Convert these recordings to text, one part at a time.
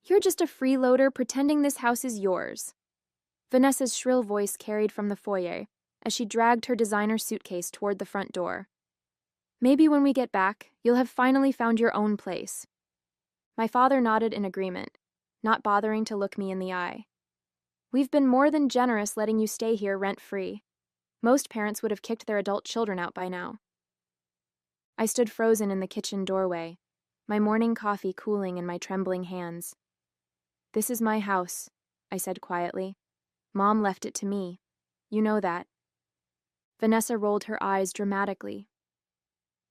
You're just a freeloader pretending this house is yours. Vanessa's shrill voice carried from the foyer as she dragged her designer suitcase toward the front door. Maybe when we get back, you'll have finally found your own place. My father nodded in agreement, not bothering to look me in the eye. We've been more than generous letting you stay here rent-free. Most parents would have kicked their adult children out by now. I stood frozen in the kitchen doorway, my morning coffee cooling in my trembling hands. This is my house, I said quietly. Mom left it to me. You know that. Vanessa rolled her eyes dramatically.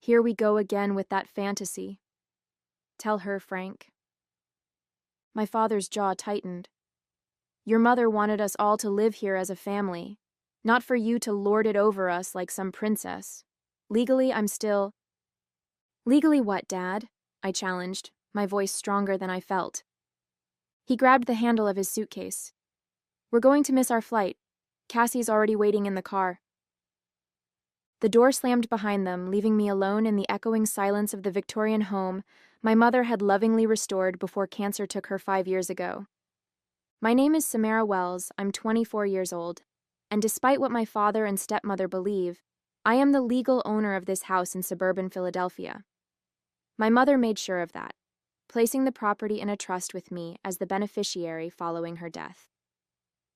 Here we go again with that fantasy. Tell her, Frank. My father's jaw tightened. Your mother wanted us all to live here as a family, not for you to lord it over us like some princess. Legally, I'm still... Legally what, Dad? I challenged, my voice stronger than I felt. He grabbed the handle of his suitcase. We're going to miss our flight. Cassie's already waiting in the car. The door slammed behind them, leaving me alone in the echoing silence of the Victorian home my mother had lovingly restored before cancer took her 5 years ago. My name is Samara Wells, I'm 24 years old, and despite what my father and stepmother believe, I am the legal owner of this house in suburban Philadelphia. My mother made sure of that, placing the property in a trust with me as the beneficiary following her death.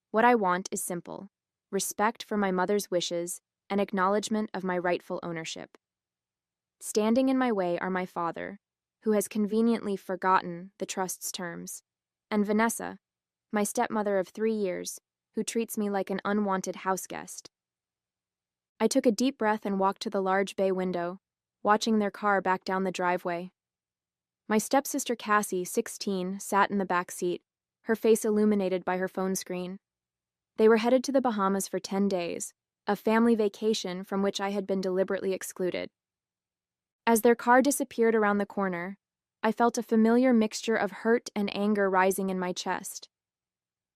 What I want is simple: respect for my mother's wishes and acknowledgement of my rightful ownership. Standing in my way are my father, who has conveniently forgotten the trust's terms, and Vanessa, my stepmother of 3 years, who treats me like an unwanted houseguest. I took a deep breath and walked to the large bay window, watching their car back down the driveway. My stepsister Cassie, 16, sat in the back seat, her face illuminated by her phone screen. They were headed to the Bahamas for 10 days, a family vacation from which I had been deliberately excluded. As their car disappeared around the corner, I felt a familiar mixture of hurt and anger rising in my chest.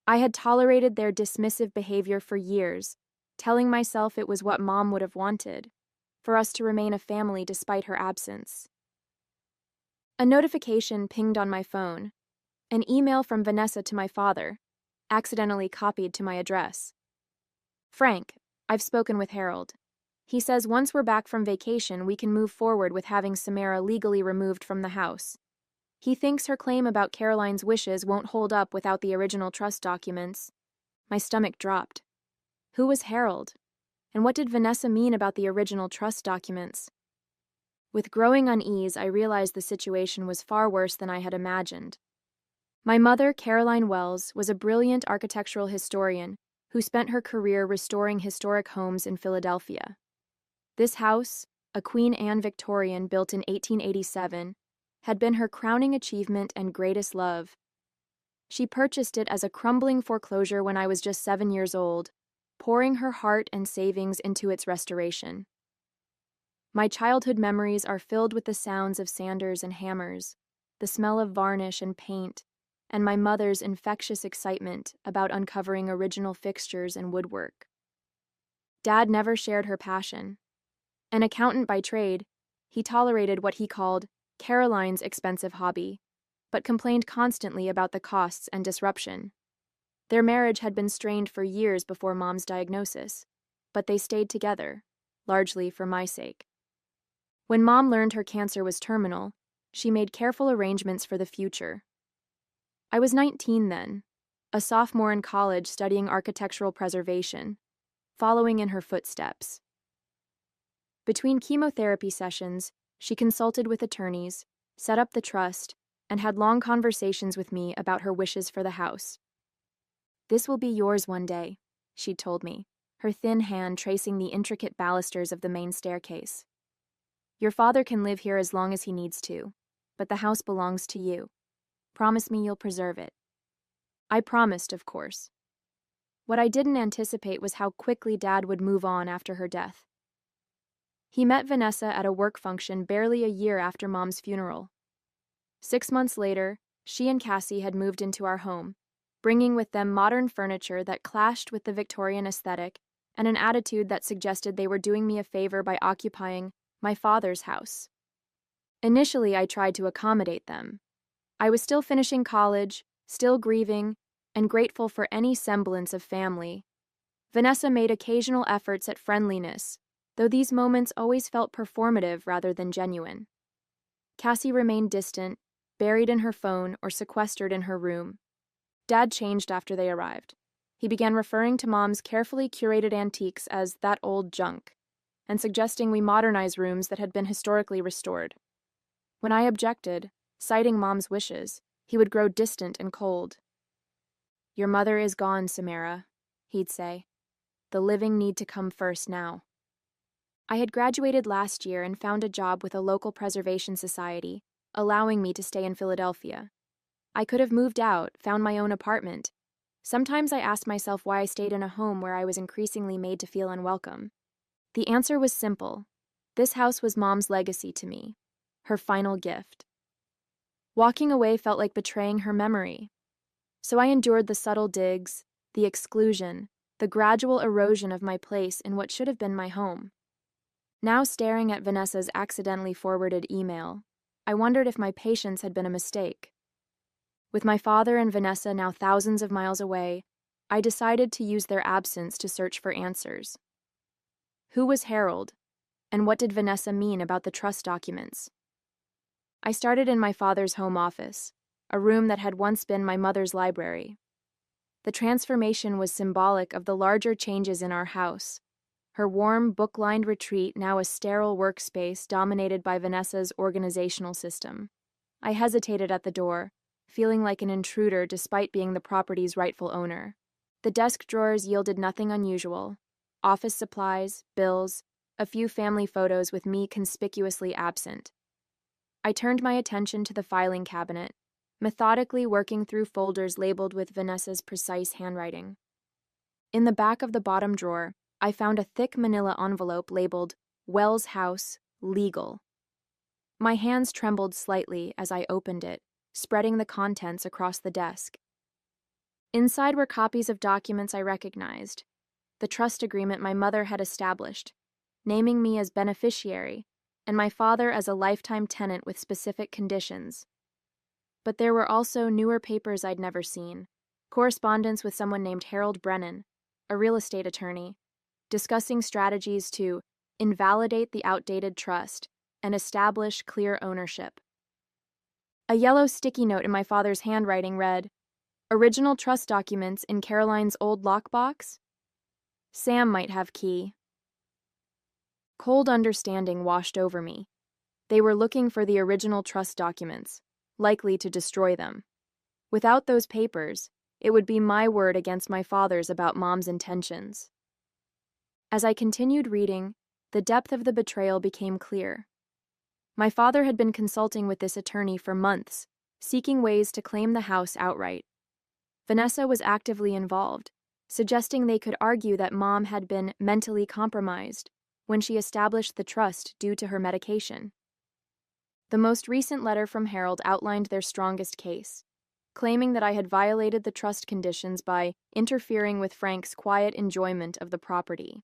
I had tolerated their dismissive behavior for years, telling myself it was what Mom would have wanted, for us to remain a family despite her absence. A notification pinged on my phone, an email from Vanessa to my father, accidentally copied to my address. Frank, I've spoken with Harold. He says once we're back from vacation, we can move forward with having Samara legally removed from the house. He thinks her claim about Caroline's wishes won't hold up without the original trust documents. My stomach dropped. Who was Harold? And what did Vanessa mean about the original trust documents? With growing unease, I realized the situation was far worse than I had imagined. My mother, Caroline Wells, was a brilliant architectural historian who spent her career restoring historic homes in Philadelphia. This house, a Queen Anne Victorian built in 1887, had been her crowning achievement and greatest love. She purchased it as a crumbling foreclosure when I was just 7 years old, pouring her heart and savings into its restoration. My childhood memories are filled with the sounds of sanders and hammers, the smell of varnish and paint, and my mother's infectious excitement about uncovering original fixtures and woodwork. Dad never shared her passion. An accountant by trade, he tolerated what he called Caroline's expensive hobby, but complained constantly about the costs and disruption. Their marriage had been strained for years before Mom's diagnosis, but they stayed together, largely for my sake. When Mom learned her cancer was terminal, she made careful arrangements for the future. I was 19 then, a sophomore in college studying architectural preservation, following in her footsteps. Between chemotherapy sessions, she consulted with attorneys, set up the trust, and had long conversations with me about her wishes for the house. This will be yours one day, she told me, her thin hand tracing the intricate balusters of the main staircase. Your father can live here as long as he needs to, but the house belongs to you. Promise me you'll preserve it. I promised, of course. What I didn't anticipate was how quickly Dad would move on after her death. He met Vanessa at a work function barely a year after Mom's funeral. 6 months later, she and Cassie had moved into our home, bringing with them modern furniture that clashed with the Victorian aesthetic and an attitude that suggested they were doing me a favor by occupying my father's house. Initially, I tried to accommodate them. I was still finishing college, Still grieving and grateful for any semblance of family, Vanessa made occasional efforts at friendliness, though these moments always felt performative rather than genuine. Cassie remained distant, buried in her phone or sequestered in her room. Dad changed after they arrived. He began referring to Mom's carefully curated antiques as that old junk, and suggesting we modernize rooms that had been historically restored. When I objected, citing Mom's wishes, he would grow distant and cold. "Your mother is gone, Samara," he'd say. "The living need to come first now." I had graduated last year and found a job with a local preservation society, allowing me to stay in Philadelphia. I could have moved out, found my own apartment. Sometimes I asked myself why I stayed in a home where I was increasingly made to feel unwelcome. The answer was simple. This house was Mom's legacy to me, her final gift. Walking away felt like betraying her memory. So I endured the subtle digs, the exclusion, the gradual erosion of my place in what should have been my home. Now staring at Vanessa's accidentally forwarded email, I wondered if my patience had been a mistake. With my father and Vanessa now thousands of miles away, I decided to use their absence to search for answers. Who was Harold, and what did Vanessa mean about the trust documents? I started in my father's home office, a room that had once been my mother's library. The transformation was symbolic of the larger changes in our house. Her warm, book-lined retreat now a sterile workspace dominated by Vanessa's organizational system. I hesitated at the door, feeling like an intruder despite being the property's rightful owner. The desk drawers yielded nothing unusual. Office supplies, bills, a few family photos with me conspicuously absent. I turned my attention to the filing cabinet, methodically working through folders labeled with Vanessa's precise handwriting. In the back of the bottom drawer, I found a thick manila envelope labeled Wells House, Legal. My hands trembled slightly as I opened it, spreading the contents across the desk. Inside were copies of documents I recognized, the trust agreement my mother had established, naming me as beneficiary, and my father as a lifetime tenant with specific conditions. But there were also newer papers I'd never seen, correspondence with someone named Harold Brennan, a real estate attorney, discussing strategies to invalidate the outdated trust and establish clear ownership. A yellow sticky note in my father's handwriting read, "Original trust documents in Caroline's old lockbox? Sam might have key." Cold understanding washed over me. They were looking for the original trust documents, likely to destroy them. Without those papers, it would be my word against my father's about Mom's intentions. As I continued reading, the depth of the betrayal became clear. My father had been consulting with this attorney for months, seeking ways to claim the house outright. Vanessa was actively involved, suggesting they could argue that Mom had been mentally compromised when she established the trust due to her medication. The most recent letter from Harold outlined their strongest case, claiming that I had violated the trust conditions by interfering with Frank's quiet enjoyment of the property.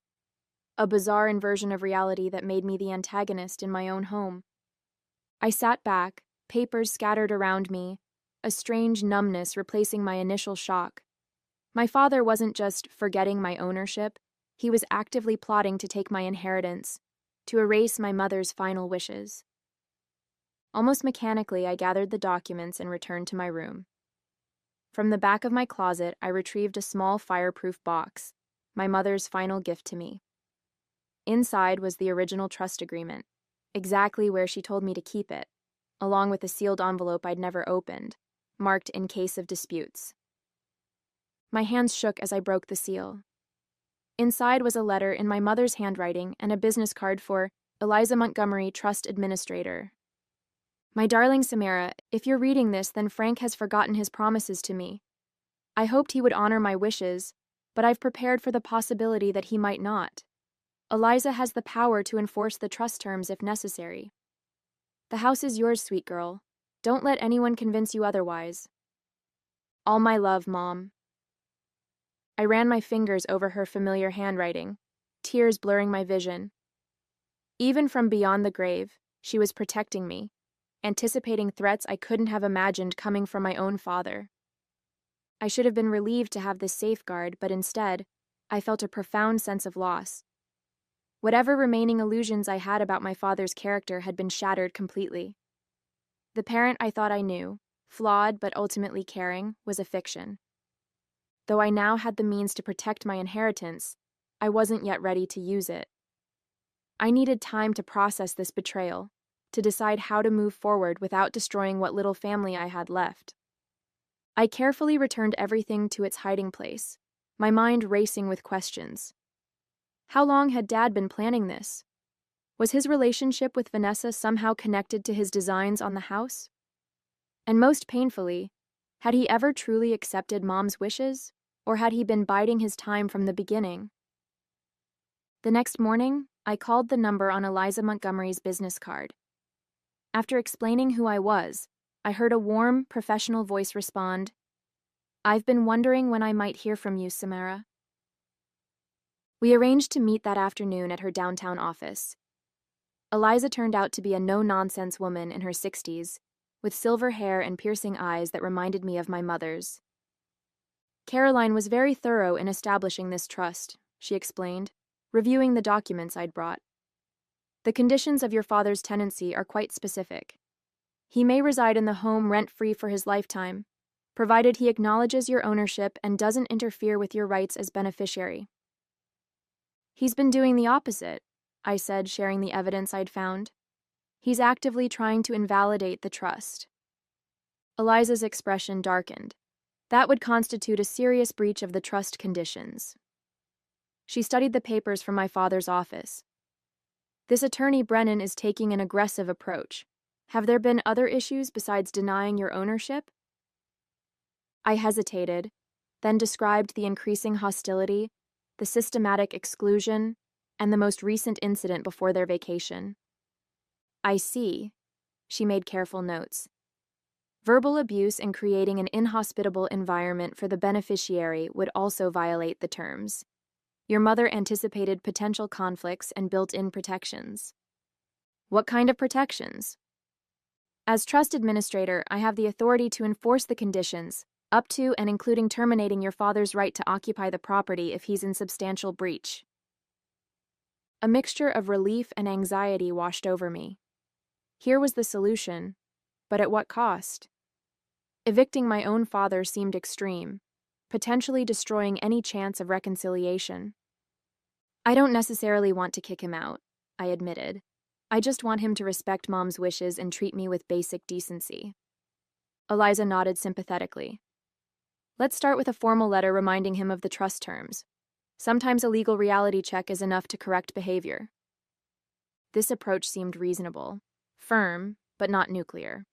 A bizarre inversion of reality that made me the antagonist in my own home. I sat back, papers scattered around me, a strange numbness replacing my initial shock. My father wasn't just forgetting my ownership, he was actively plotting to take my inheritance, to erase my mother's final wishes. Almost mechanically, I gathered the documents and returned to my room. From the back of my closet, I retrieved a small fireproof box, my mother's final gift to me. Inside was the original trust agreement, exactly where she told me to keep it, along with a sealed envelope I'd never opened, marked in case of disputes. My hands shook as I broke the seal. Inside was a letter in my mother's handwriting and a business card for Eliza Montgomery, Trust Administrator. "My darling Samara, if you're reading this, then Frank has forgotten his promises to me. I hoped he would honor my wishes, but I've prepared for the possibility that he might not. Eliza has the power to enforce the trust terms if necessary. The house is yours, sweet girl. Don't let anyone convince you otherwise. All my love, Mom." I ran my fingers over her familiar handwriting, tears blurring my vision. Even from beyond the grave, she was protecting me, anticipating threats I couldn't have imagined coming from my own father. I should have been relieved to have this safeguard, but instead, I felt a profound sense of loss. Whatever remaining illusions I had about my father's character had been shattered completely. The parent I thought I knew, flawed but ultimately caring, was a fiction. Though I now had the means to protect my inheritance, I wasn't yet ready to use it. I needed time to process this betrayal, to decide how to move forward without destroying what little family I had left. I carefully returned everything to its hiding place, my mind racing with questions. How long had Dad been planning this? Was his relationship with Vanessa somehow connected to his designs on the house? And most painfully, had he ever truly accepted Mom's wishes, or had he been biding his time from the beginning? The next morning, I called the number on Eliza Montgomery's business card. After explaining who I was, I heard a warm, professional voice respond, "I've been wondering when I might hear from you, Samara." We arranged to meet that afternoon at her downtown office. Eliza turned out to be a no-nonsense woman in her 60s, with silver hair and piercing eyes that reminded me of my mother's. "Caroline was very thorough in establishing this trust," she explained, reviewing the documents I'd brought. "The conditions of your father's tenancy are quite specific. He may reside in the home rent-free for his lifetime, provided he acknowledges your ownership and doesn't interfere with your rights as beneficiary." "He's been doing the opposite," I said, sharing the evidence I'd found. "He's actively trying to invalidate the trust." Eliza's expression darkened. That would constitute a serious breach of the trust conditions. She studied the papers from my father's office. "This attorney Brennan is taking an aggressive approach. Have there been other issues besides denying your ownership?" I hesitated, then described the increasing hostility, the systematic exclusion, and the most recent incident before their vacation. "I see," she made careful notes. "Verbal abuse and creating an inhospitable environment for the beneficiary would also violate the terms. Your mother anticipated potential conflicts and built-in protections." "What kind of protections?" "As trust administrator, I have the authority to enforce the conditions, up to and including terminating your father's right to occupy the property if he's in substantial breach." A mixture of relief and anxiety washed over me. Here was the solution, but at what cost? Evicting my own father seemed extreme, potentially destroying any chance of reconciliation. "I don't necessarily want to kick him out," I admitted. "I just want him to respect Mom's wishes and treat me with basic decency." Eliza nodded sympathetically. "Let's start with a formal letter reminding him of the trust terms. Sometimes a legal reality check is enough to correct behavior." This approach seemed reasonable, firm, but not nuclear.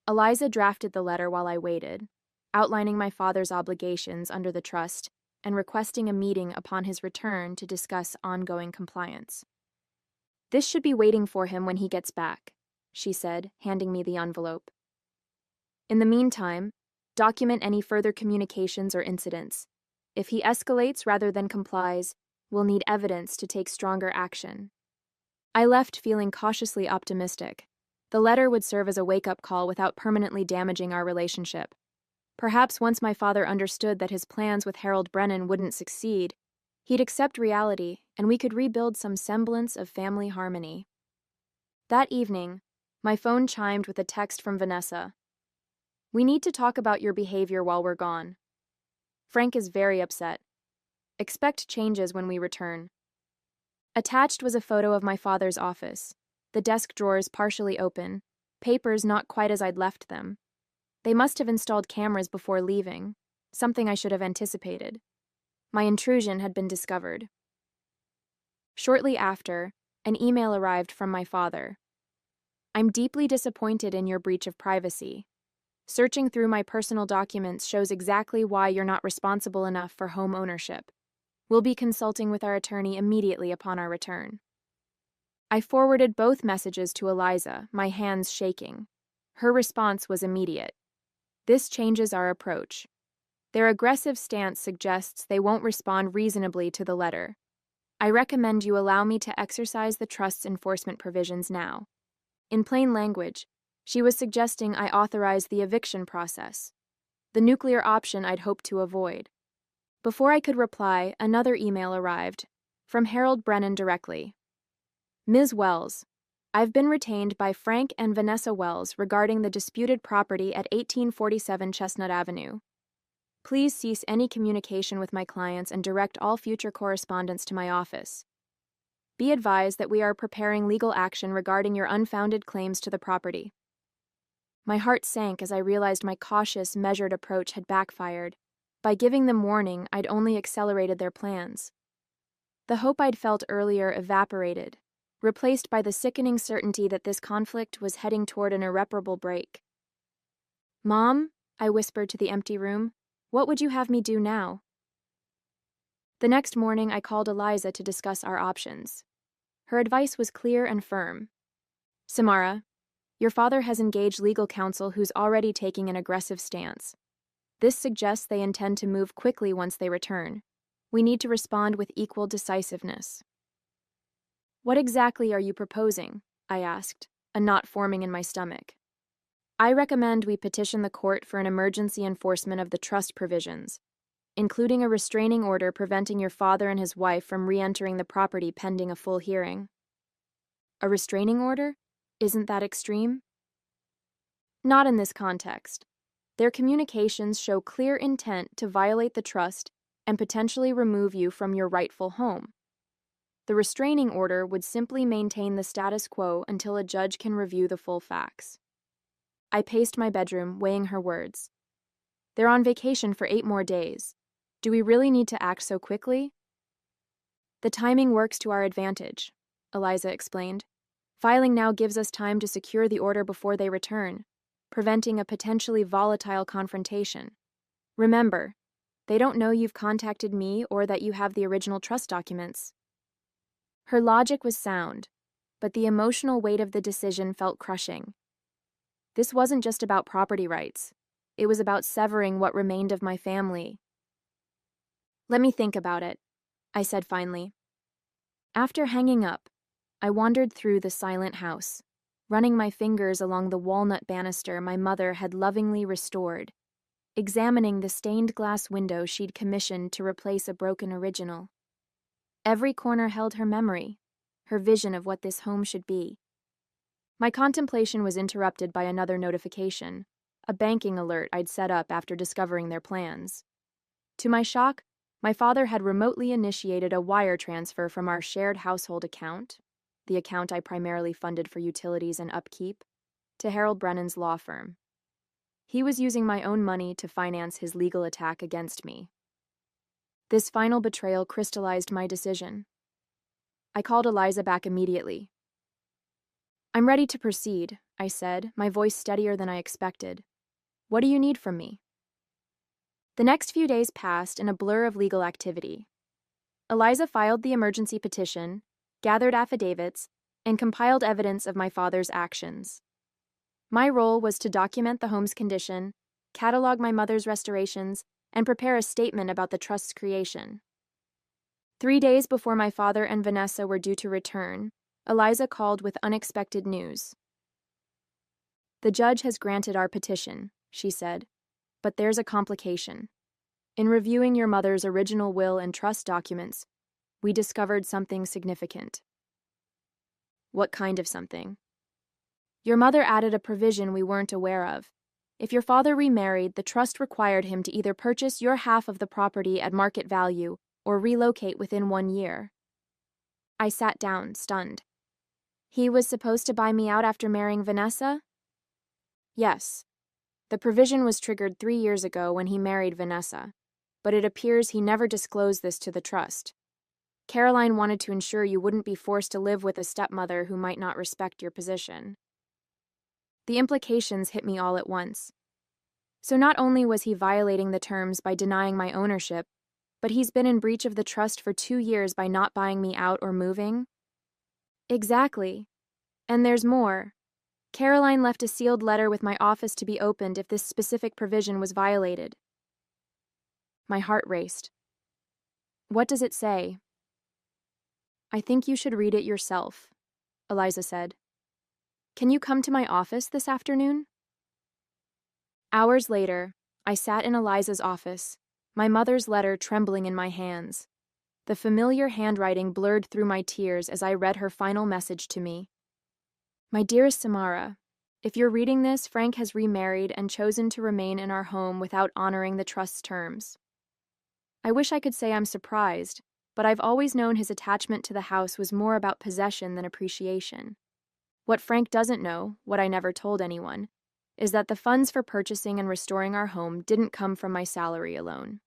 Eliza drafted the letter while I waited, outlining my father's obligations under the trust and requesting a meeting upon his return to discuss ongoing compliance. "This should be waiting for him when he gets back," she said, handing me the envelope. "In the meantime, document any further communications or incidents. If he escalates rather than complies, we'll need evidence to take stronger action." I left feeling cautiously optimistic. The letter would serve as a wake-up call without permanently damaging our relationship. Perhaps once my father understood that his plans with Harold Brennan wouldn't succeed, he'd accept reality and we could rebuild some semblance of family harmony. That evening, my phone chimed with a text from Vanessa. "We need to talk about your behavior while we're gone. Frank is very upset. Expect changes when we return." Attached was a photo of my father's office, the desk drawers partially open, papers not quite as I'd left them. They must have installed cameras before leaving, something I should have anticipated. My intrusion had been discovered. Shortly after, an email arrived from my father. "I'm deeply disappointed in your breach of privacy. Searching through my personal documents shows exactly why you're not responsible enough for home ownership. We'll be consulting with our attorney immediately upon our return." I forwarded both messages to Eliza, my hands shaking. Her response was immediate. "This changes our approach. Their aggressive stance suggests they won't respond reasonably to the letter. I recommend you allow me to exercise the trust's enforcement provisions now." In plain language, she was suggesting I authorize the eviction process. the nuclear option I'd hoped to avoid. Before I could reply, another email arrived, from Harold Brennan directly. Ms. Wells, I've been retained by Frank and Vanessa Wells regarding the disputed property at 1847 Chestnut Avenue. Please cease any communication with my clients and direct all future correspondence to my office. Be advised that we are preparing legal action regarding your unfounded claims to the property. My heart sank as I realized my cautious, measured approach had backfired. By giving them warning, I'd only accelerated their plans. The hope I'd felt earlier evaporated, replaced by the sickening certainty that this conflict was heading toward an irreparable break. "Mom," I whispered to the empty room, "what would you have me do now?" The next morning, I called Eliza to discuss our options. Her advice was clear and firm. "Samara, your father has engaged legal counsel who's already taking an aggressive stance. This suggests they intend to move quickly once they return. We need to respond with equal decisiveness." "What exactly are you proposing?" I asked, a knot forming in my stomach. "I recommend we petition the court for an emergency enforcement of the trust provisions, including a restraining order preventing your father and his wife from re-entering the property pending a full hearing." "A restraining order? Isn't that extreme?" "Not in this context. Their communications show clear intent to violate the trust and potentially remove you from your rightful home. The restraining order would simply maintain the status quo until a judge can review the full facts." I paced my bedroom, weighing her words. "They're on vacation for 8 more days. Do we really need to act so quickly?" "The timing works to our advantage," Eliza explained. "Filing now gives us time to secure the order before they return, preventing a potentially volatile confrontation. Remember, they don't know you've contacted me or that you have the original trust documents." Her logic was sound, but the emotional weight of the decision felt crushing. This wasn't just about property rights. It was about severing what remained of my family. "Let me think about it," I said finally. After hanging up, I wandered through the silent house, running my fingers along the walnut banister my mother had lovingly restored, examining the stained glass window she'd commissioned to replace a broken original. Every corner held her memory, her vision of what this home should be. My contemplation was interrupted by another notification, a banking alert I'd set up after discovering their plans. To my shock, my father had remotely initiated a wire transfer from our shared household account, the account I primarily funded for utilities and upkeep, to Harold Brennan's law firm. He was using my own money to finance his legal attack against me. This final betrayal crystallized my decision. I called Eliza back immediately. "I'm ready to proceed," I said, my voice steadier than I expected. "What do you need from me?" The next few days passed in a blur of legal activity. Eliza filed the emergency petition, gathered affidavits, and compiled evidence of my father's actions. My role was to document the home's condition, catalog my mother's restorations, and prepare a statement about the trust's creation. 3 days before my father and Vanessa were due to return, Eliza called with unexpected news. "The judge has granted our petition," she said, "but there's a complication. In reviewing your mother's original will and trust documents, we discovered something significant." "What kind of something?" "Your mother added a provision we weren't aware of. If your father remarried, the trust required him to either purchase your half of the property at market value or relocate within 1 year." I sat down, stunned. "He was supposed to buy me out after marrying Vanessa?" "Yes. The provision was triggered 3 years ago when he married Vanessa, but it appears he never disclosed this to the trust. Caroline wanted to ensure you wouldn't be forced to live with a stepmother who might not respect your position." The implications hit me all at once. So not only was he violating the terms by denying my ownership, but he's been in breach of the trust for 2 years by not buying me out or moving? Exactly. And there's more. Caroline left a sealed letter with my office to be opened if this specific provision was violated. My heart raced. "What does it say?" "I think you should read it yourself," Eliza said. "Can you come to my office this afternoon?" Hours later, I sat in Eliza's office, my mother's letter trembling in my hands. The familiar handwriting blurred through my tears as I read her final message to me. My dearest Samara, if you're reading this, Frank has remarried and chosen to remain in our home without honoring the trust's terms. I wish I could say I'm surprised, but I've always known his attachment to the house was more about possession than appreciation. What Frank doesn't know, what I never told anyone, is that the funds for purchasing and restoring our home didn't come from my salary alone.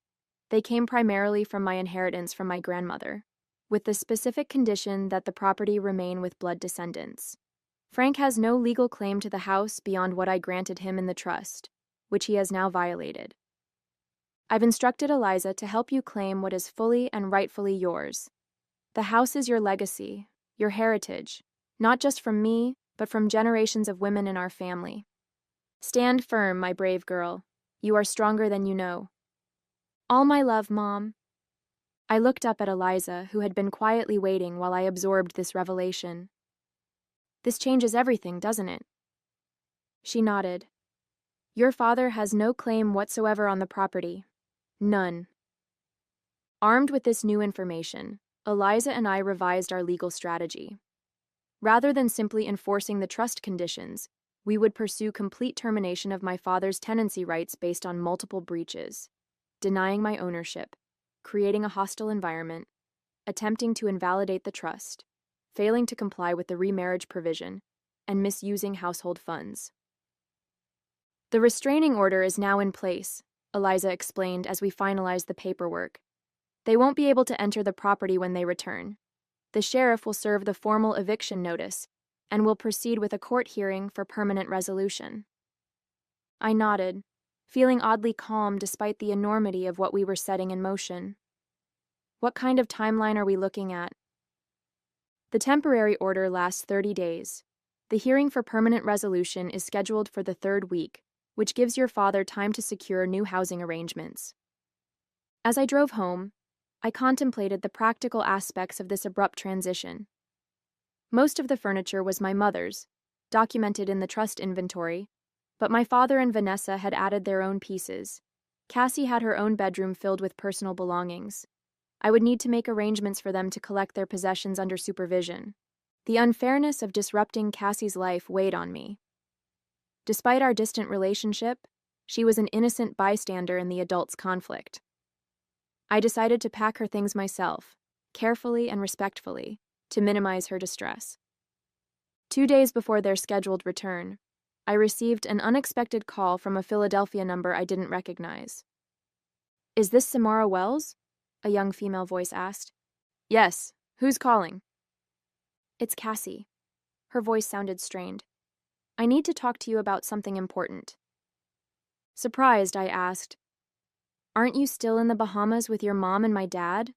They came primarily from my inheritance from my grandmother, with the specific condition that the property remain with blood descendants. Frank has no legal claim to the house beyond what I granted him in the trust, which he has now violated. I've instructed Eliza to help you claim what is fully and rightfully yours. The house is your legacy, your heritage, not just from me, but from generations of women in our family. Stand firm, my brave girl. You are stronger than you know. All my love, Mom. I looked up at Eliza, who had been quietly waiting while I absorbed this revelation. This changes everything, doesn't it? She nodded. Your father has no claim whatsoever on the property. None. Armed with this new information, Eliza and I revised our legal strategy. Rather than simply enforcing the trust conditions, we would pursue complete termination of my father's tenancy rights based on multiple breaches, denying my ownership, creating a hostile environment, attempting to invalidate the trust, failing to comply with the remarriage provision, and misusing household funds. The restraining order is now in place, Eliza explained as we finalized the paperwork. They won't be able to enter the property when they return. The sheriff will serve the formal eviction notice and will proceed with a court hearing for permanent resolution. I nodded, feeling oddly calm despite the enormity of what we were setting in motion. What kind of timeline are we looking at? The temporary order lasts 30 days. The hearing for permanent resolution is scheduled for the 3rd week, which gives your father time to secure new housing arrangements. As I drove home, I contemplated the practical aspects of this abrupt transition. Most of the furniture was my mother's, documented in the trust inventory, but my father and Vanessa had added their own pieces. Cassie had her own bedroom filled with personal belongings. I would need to make arrangements for them to collect their possessions under supervision. The unfairness of disrupting Cassie's life weighed on me. Despite our distant relationship, she was an innocent bystander in the adults' conflict. I decided to pack her things myself, carefully and respectfully, to minimize her distress. 2 days before their scheduled return, I received an unexpected call from a Philadelphia number I didn't recognize. Is this Samara Wells? A young female voice asked. Yes. Who's calling? It's Cassie. Her voice sounded strained. I need to talk to you about something important. Surprised, I asked, Aren't you still in the Bahamas with your mom and my dad?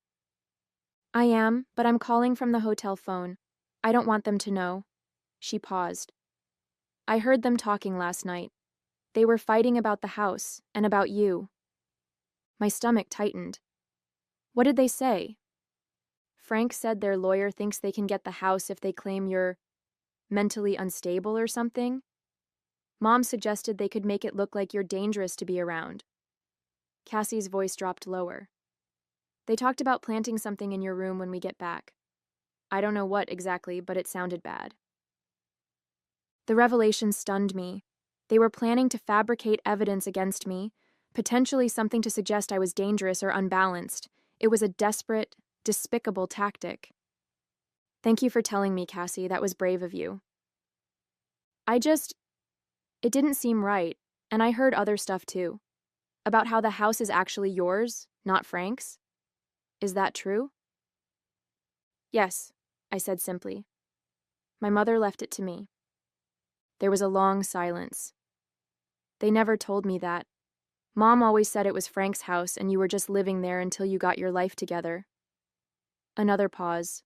I am, but I'm calling from the hotel phone. I don't want them to know. She paused. I heard them talking last night. They were fighting about the house and about you. My stomach tightened. What did they say? Frank said their lawyer thinks they can get the house if they claim you're mentally unstable or something. Mom suggested they could make it look like you're dangerous to be around. Cassie's voice dropped lower. They talked about planting something in your room when we get back. I don't know what exactly, but it sounded bad. The revelation stunned me. They were planning to fabricate evidence against me, potentially something to suggest I was dangerous or unbalanced. It was a desperate, despicable tactic. Thank you for telling me, Cassie. That was brave of you. It didn't seem right, and I heard other stuff too. About how the house is actually yours, not Frank's. Is that true? Yes, I said simply. My mother left it to me. There was a long silence. They never told me that. Mom always said it was Frank's house and you were just living there until you got your life together. Another pause.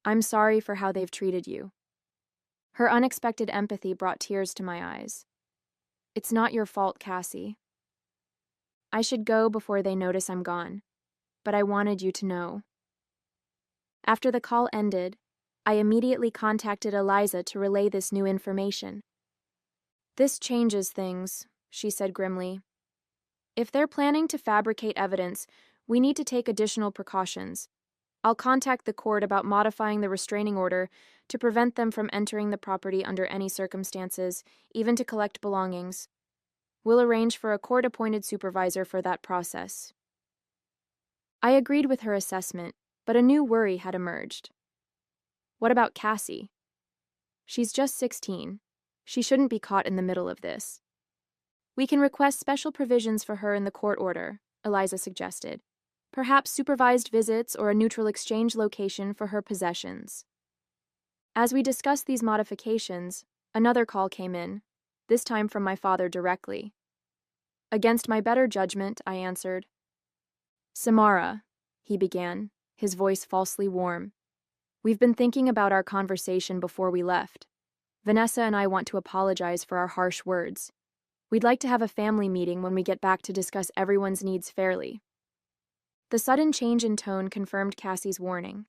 I'm sorry for how they've treated you. Her unexpected empathy brought tears to my eyes. It's not your fault, Cassie. I should go before they notice I'm gone, but I wanted you to know. After the call ended, I immediately contacted Eliza to relay this new information. This changes things, she said grimly. If they're planning to fabricate evidence, we need to take additional precautions. I'll contact the court about modifying the restraining order to prevent them from entering the property under any circumstances, even to collect belongings. We'll arrange for a court-appointed supervisor for that process. I agreed with her assessment, but a new worry had emerged. What about Cassie? She's just 16. She shouldn't be caught in the middle of this. We can request special provisions for her in the court order, Eliza suggested. Perhaps supervised visits or a neutral exchange location for her possessions. As we discussed these modifications, another call came in, this time from my father directly. Against my better judgment, I answered. Samara, he began, his voice falsely warm. We've been thinking about our conversation before we left. Vanessa and I want to apologize for our harsh words. We'd like to have a family meeting when we get back to discuss everyone's needs fairly. The sudden change in tone confirmed Cassie's warning.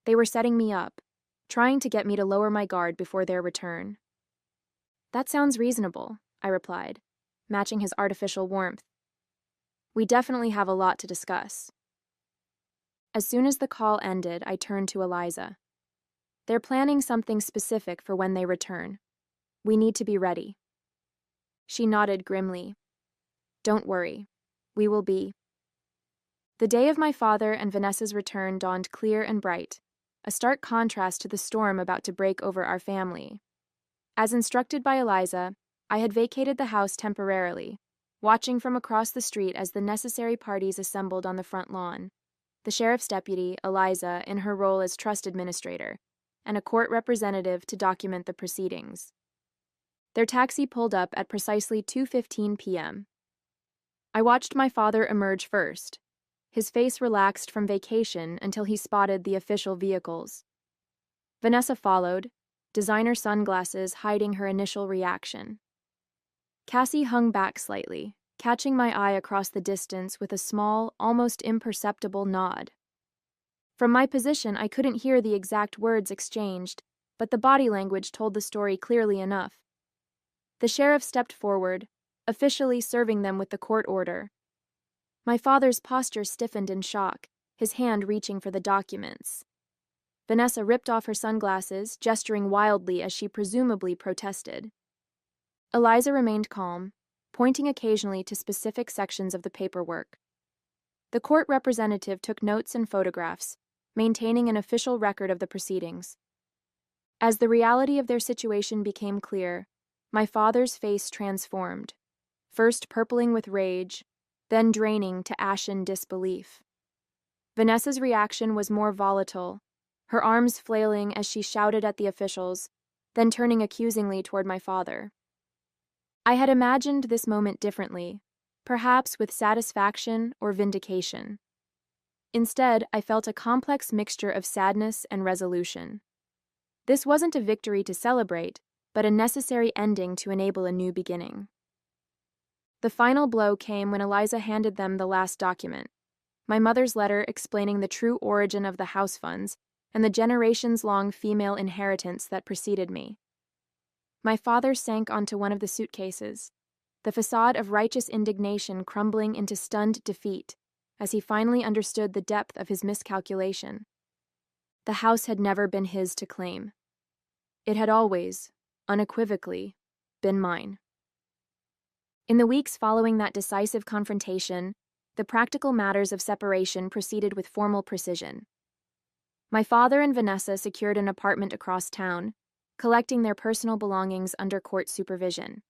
They were setting me up, trying to get me to lower my guard before their return. That sounds reasonable, I replied, matching his artificial warmth. We definitely have a lot to discuss. As soon as the call ended, I turned to Eliza. They're planning something specific for when they return. We need to be ready. She nodded grimly. Don't worry. We will be. The day of my father and Vanessa's return dawned clear and bright, a stark contrast to the storm about to break over our family. As instructed by Eliza, I had vacated the house temporarily, watching from across the street as the necessary parties assembled on the front lawn. The sheriff's deputy, Eliza, in her role as trust administrator, and a court representative to document the proceedings. Their taxi pulled up at precisely 2:15 p.m. I watched my father emerge first, his face relaxed from vacation until he spotted the official vehicles. Vanessa followed, designer sunglasses hiding her initial reaction. Cassie hung back slightly, catching my eye across the distance with a small, almost imperceptible nod. From my position, I couldn't hear the exact words exchanged, but the body language told the story clearly enough. The sheriff stepped forward, officially serving them with the court order. My father's posture stiffened in shock, his hand reaching for the documents. Vanessa ripped off her sunglasses, gesturing wildly as she presumably protested. Eliza remained calm, pointing occasionally to specific sections of the paperwork. The court representative took notes and photographs, maintaining an official record of the proceedings. As the reality of their situation became clear, my father's face transformed, first purpling with rage, then draining to ashen disbelief. Vanessa's reaction was more volatile, her arms flailing as she shouted at the officials, then turning accusingly toward my father. I had imagined this moment differently, perhaps with satisfaction or vindication. Instead, I felt a complex mixture of sadness and resolution. This wasn't a victory to celebrate, but a necessary ending to enable a new beginning. The final blow came when Eliza handed them the last document, my mother's letter explaining the true origin of the house funds and the generations-long female inheritance that preceded me. My father sank onto one of the suitcases, the facade of righteous indignation crumbling into stunned defeat as he finally understood the depth of his miscalculation. The house had never been his to claim. It had always, unequivocally, been mine. In the weeks following that decisive confrontation, the practical matters of separation proceeded with formal precision. My father and Vanessa secured an apartment across town, collecting their personal belongings under court supervision.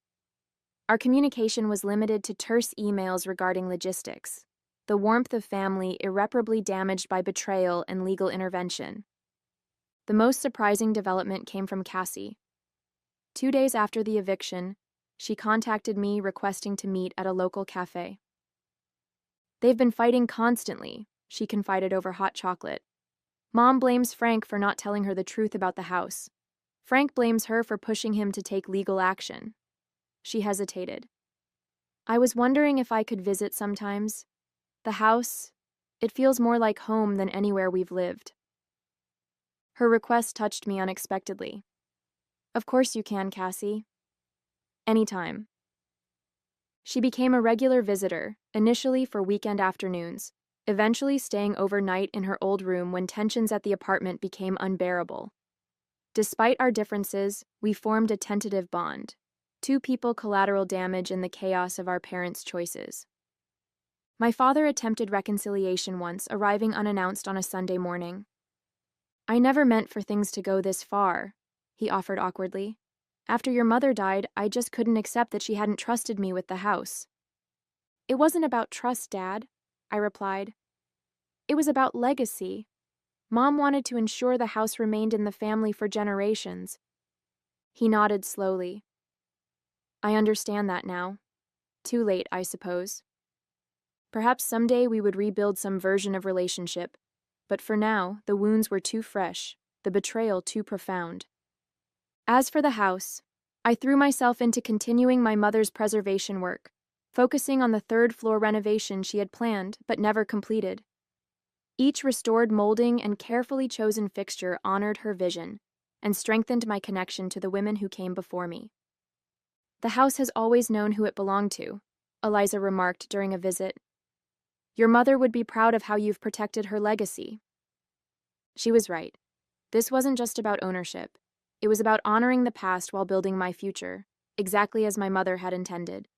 Our communication was limited to terse emails regarding logistics, the warmth of family irreparably damaged by betrayal and legal intervention. The most surprising development came from Cassie. 2 days after the eviction, she contacted me requesting to meet at a local cafe. They've been fighting constantly, she confided over hot chocolate. Mom blames Frank for not telling her the truth about the house. Frank blames her for pushing him to take legal action. She hesitated. I was wondering if I could visit sometimes. The house, it feels more like home than anywhere we've lived. Her request touched me unexpectedly. Of course you can, Cassie. Anytime. She became a regular visitor, initially for weekend afternoons, eventually staying overnight in her old room when tensions at the apartment became unbearable. Despite our differences, we formed a tentative bond. Two people collateral damage in the chaos of our parents' choices. My father attempted reconciliation once, arriving unannounced on a Sunday morning. "I never meant for things to go this far," he offered awkwardly. "After your mother died, I just couldn't accept that she hadn't trusted me with the house." "It wasn't about trust, Dad," I replied. "It was about legacy. Mom wanted to ensure the house remained in the family for generations." He nodded slowly. "I understand that now. Too late, I suppose. Perhaps someday we would rebuild some version of relationship, but for now, the wounds were too fresh, the betrayal too profound." As for the house, I threw myself into continuing my mother's preservation work, focusing on the third-floor renovation she had planned but never completed. Each restored molding and carefully chosen fixture honored her vision and strengthened my connection to the women who came before me. "The house has always known who it belonged to," Eliza remarked during a visit. "Your mother would be proud of how you've protected her legacy." She was right. This wasn't just about ownership. It was about honoring the past while building my future, exactly as my mother had intended.